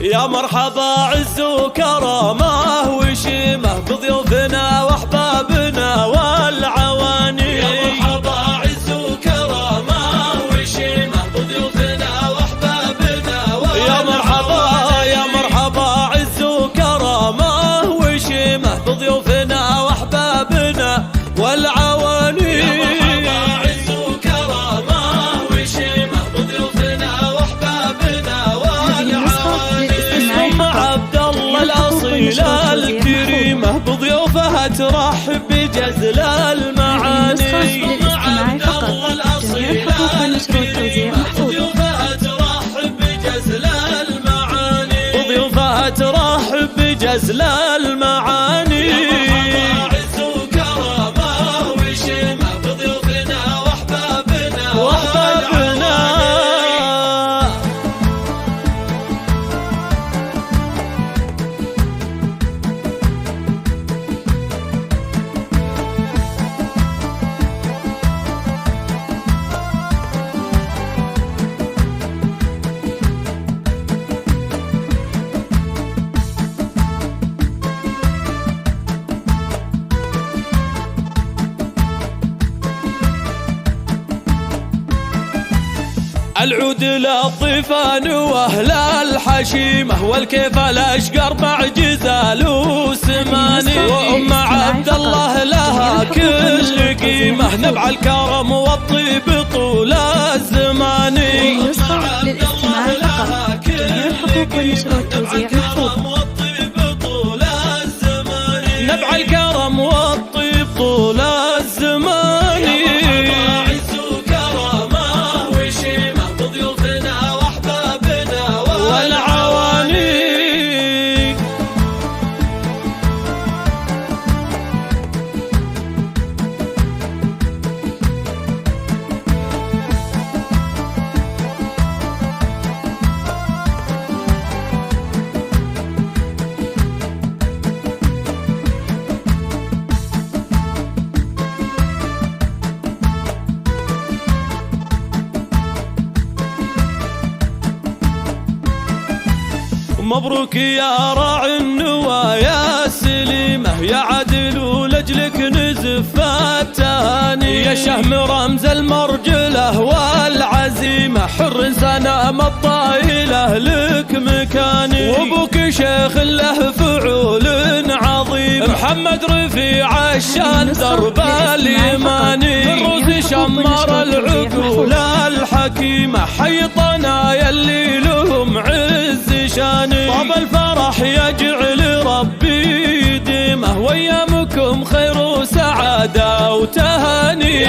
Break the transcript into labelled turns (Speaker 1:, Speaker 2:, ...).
Speaker 1: يا مرحبا عز وكرامه وشيمه بضيوفنا واحبابنا والعواني.
Speaker 2: يا مرحبا عز وكرامه وشيمه بضيوفنا واحبابنا والعواني.
Speaker 1: يا مرحبا عز وكرامه وشيمه بضيوفنا واحبابنا والعواني. الكريمة بضيوفها ترحب بجزل المعاني.
Speaker 2: عبد الله الأصيلة الكريمة بضيوفها ترحب بجزل المعاني.
Speaker 1: بضيوفها ترحب بجزل المعاني.
Speaker 2: عز وكرامه وشيمه بضيوفنا واحبابنا
Speaker 1: واحبابنا. العود للضيفان واهل الحشيمه والكيف الاشقر بعجزال وسماني. وام عبد الله لها كل قيمه نبع الكرم والطيب طول الزمان.
Speaker 2: عبد الله لها كل قيمه نبع الكرم والطيب طول الزمان.
Speaker 1: نبع الكرم والطيب طول الزمان. مبروك يا راعي النوايا سليمة يا عدل لأجلك نزف التهاني. يا شهم رمز المرجلة والعزيمة حر سنام الطايلة لك مكاني. وابوك شيخ له فعول عظيم محمد رفيع الشان درب اليماني. الروس شمر العقول الحكيمة حيطنا يلي لهم عز شاني. طاب الفرح يجعل ربي يديمه وايامكم خير وسعاده وتهاني.